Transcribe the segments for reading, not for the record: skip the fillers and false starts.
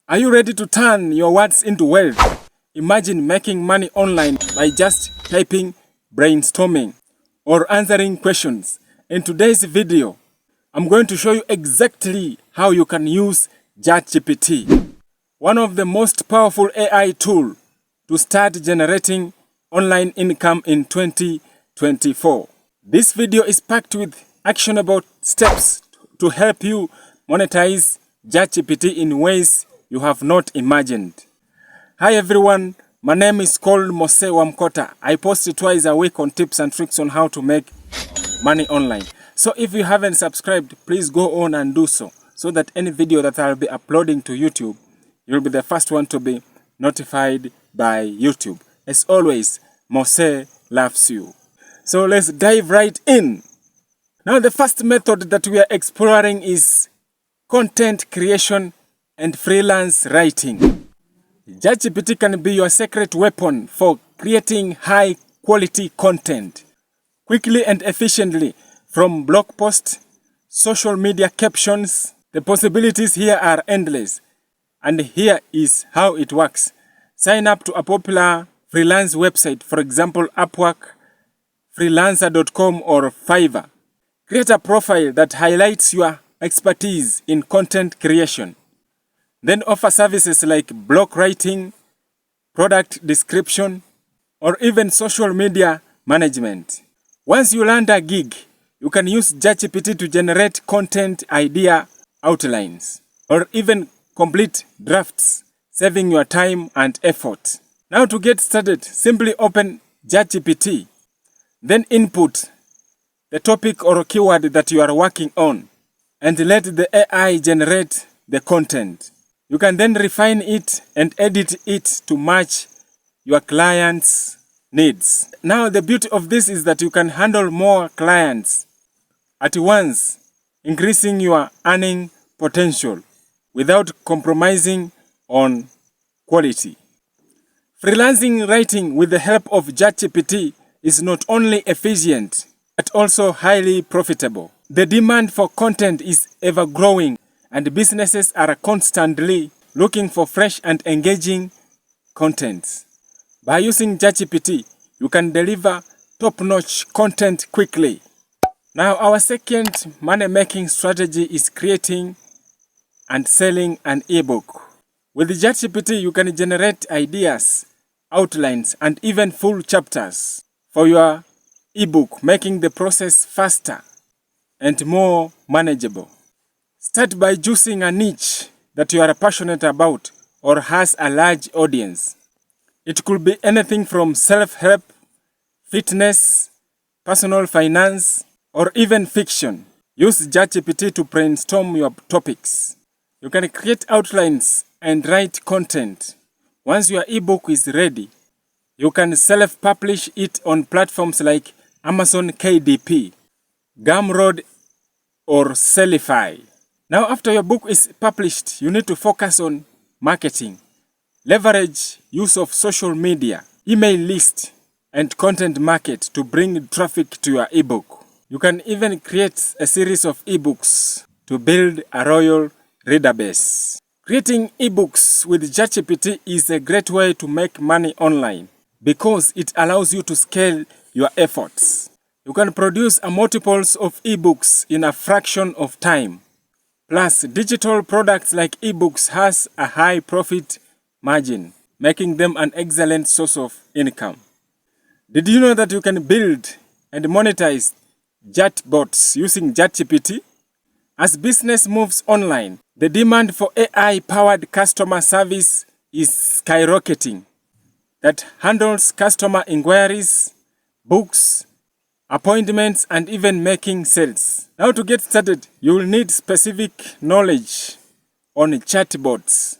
Are you ready to turn your words into wealth? Imagine making money online by just typing, brainstorming, or answering questions. In today's video, I'm going to show you exactly how you can use Chatgpt, one of the most powerful AI tools to start generating online income in 2024. This video is packed with actionable steps to help you monetize Chatgpt in ways you have not imagined. Hi everyone, my name is called Mose Wamkota. I post twice a week on tips and tricks on how to make money online. So if you haven't subscribed, please go on and do so that any video that I'll be uploading to YouTube, you'll be the first one to be notified by YouTube. As always, Mose loves you. So let's dive right in. Now the first method that we are exploring is content creation and freelance writing. Chatgpt can be your secret weapon for creating high-quality content quickly and efficiently, from blog posts, social media captions. The possibilities here are endless. And here is how it works. Sign up to a popular freelance website, for example, Upwork, freelancer.com or Fiverr. Create a profile that highlights your expertise in content creation. Then offer services like blog writing, product description, or even social media management. Once you land a gig, you can use Chatgpt to generate content idea outlines, or even complete drafts, saving your time and effort. Now to get started, simply open Chatgpt, then input the topic or keyword that you are working on, and let the AI generate the content. You can then refine it and edit it to match your client's needs. Now the beauty of this is that you can handle more clients at once, increasing your earning potential without compromising on quality. Freelancing writing with the help of Chatgpt is not only efficient, but also highly profitable. The demand for content is ever growing, and businesses are constantly looking for fresh and engaging content. By using Chatgpt, you can deliver top-notch content quickly. Now, our second money-making strategy is creating and selling an ebook. With Chatgpt, you can generate ideas, outlines, and even full chapters for your ebook, making the process faster and more manageable. Start by choosing a niche that you are passionate about or has a large audience. It could be anything from self-help, fitness, personal finance, or even fiction. Use Chatgpt to brainstorm your topics. You can create outlines and write content. Once your ebook is ready, you can self-publish it on platforms like Amazon KDP, Gumroad, or Sellify. Now, after your book is published, you need to focus on marketing. Leverage use of social media, email list, and content market to bring traffic to your ebook. You can even create a series of ebooks to build a royal reader base. Creating ebooks with Chatgpt is a great way to make money online because it allows you to scale your efforts. You can produce multiples of ebooks in a fraction of time. Plus, digital products like ebooks has a high profit margin, making them an excellent source of income. Did you know that you can build and monetize chatbots using Chatgpt? As business moves online, the demand for AI-powered customer service is skyrocketing that handles customer inquiries, books, appointments, and even making sales. Now to get started, you will need specific knowledge on chatbots.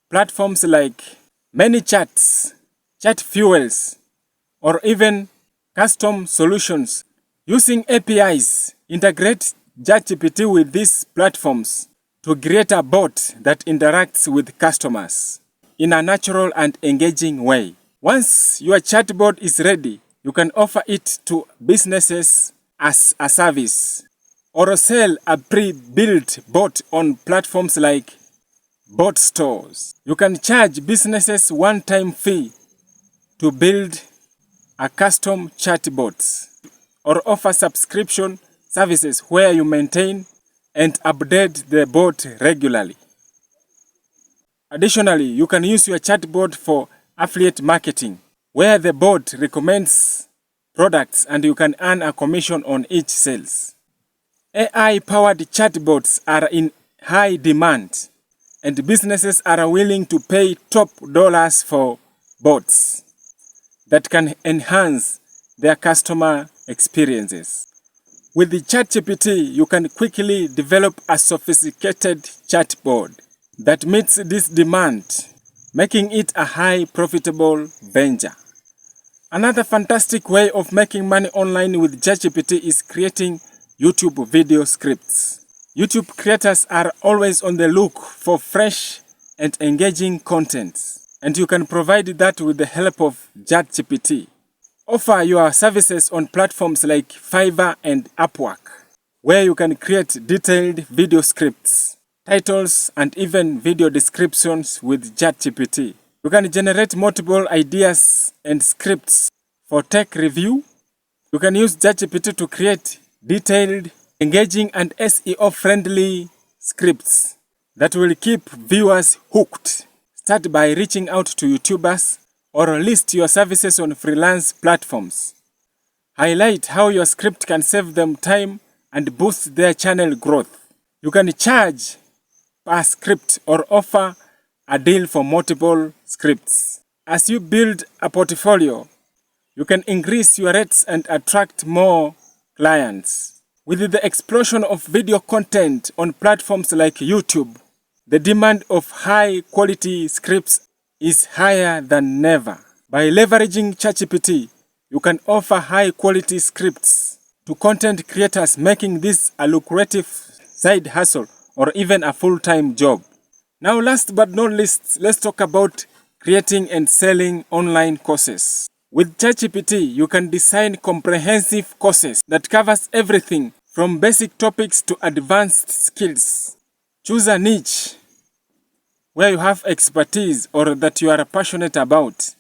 Platforms like ManyChats, Chatfuels, or even custom solutions. Using APIs, integrate Chatgpt with these platforms to create a bot that interacts with customers in a natural and engaging way. Once your chatbot is ready, you can offer it to businesses as a service or sell a pre-built bot on platforms like bot stores. You can charge businesses one-time fee to build a custom chatbot or offer subscription services where you maintain and update the bot regularly. Additionally, you can use your chatbot for affiliate marketing, where the bot recommends products and you can earn a commission on each sales. AI-powered chatbots are in high demand, and businesses are willing to pay top dollars for bots that can enhance their customer experiences. With the ChatGPT, you can quickly develop a sophisticated chatbot that meets this demand, making it a high profitable venture. Another fantastic way of making money online with ChatGPT is creating YouTube video scripts. YouTube creators are always on the look for fresh and engaging content, and you can provide that with the help of ChatGPT. Offer your services on platforms like Fiverr and Upwork, where you can create detailed video scripts, titles, and even video descriptions with ChatGPT. You can generate multiple ideas and scripts for tech review. You can use ChatGPT to create detailed, engaging, and SEO-friendly scripts that will keep viewers hooked. Start by reaching out to YouTubers or list your services on freelance platforms. Highlight how your script can save them time and boost their channel growth. You can charge per script or offer a deal for multiple scripts. As you build a portfolio, you can increase your rates and attract more clients. With the explosion of video content on platforms like YouTube, the demand of high-quality scripts is higher than ever. By leveraging ChatGPT, you can offer high-quality scripts to content creators, making this a lucrative side hustle or even a full-time job. Now, last but not least, let's talk about creating and selling online courses. With ChatGPT, you can design comprehensive courses that covers everything from basic topics to advanced skills. Choose a niche where you have expertise or that you are passionate about.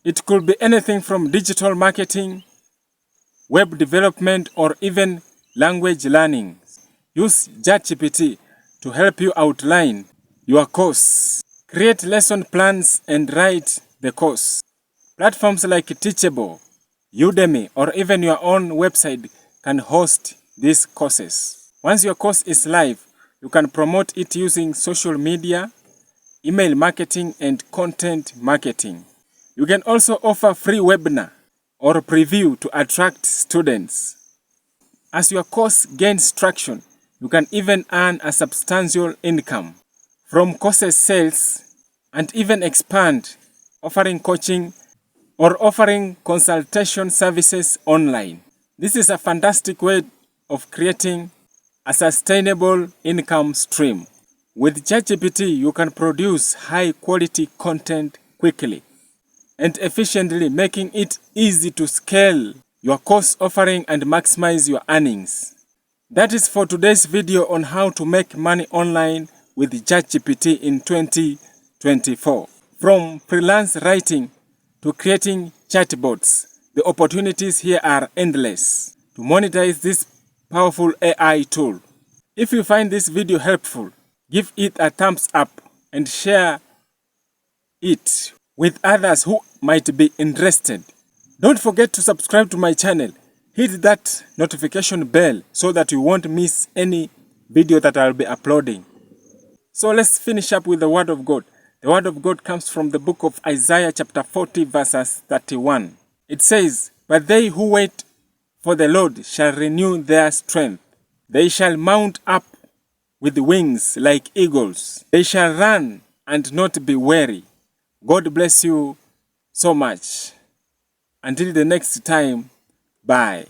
It could be anything from digital marketing, web development, or even language learning. Use ChatGPT to help you outline your course, create lesson plans, and write the course. Platforms like Teachable, Udemy, or even your own website can host these courses. Once your course is live, you can promote it using social media, email marketing, and content marketing. You can also offer free webinar or preview to attract students. As your course gains traction, you can even earn a substantial income from courses sales and even expand, offering coaching or offering consultation services online. This is a fantastic way of creating a sustainable income stream. With ChatGPT, you can produce high-quality content quickly and efficiently, making it easy to scale your course offering and maximize your earnings. That is for today's video on how to make money online with ChatGPT in 2024. From freelance writing to creating chatbots, the opportunities here are endless to monetize this powerful AI tool. If you find this video helpful, give it a thumbs up and share it with others who might be interested. Don't forget to subscribe to my channel. Hit that notification bell so that you won't miss any video that I'll be uploading. So let's finish up with the Word of God. The Word of God comes from the book of Isaiah chapter 40 verses 31. It says, "But they who wait for the Lord shall renew their strength. They shall mount up with wings like eagles. They shall run and not be weary." God bless you so much. Until the next time, bye.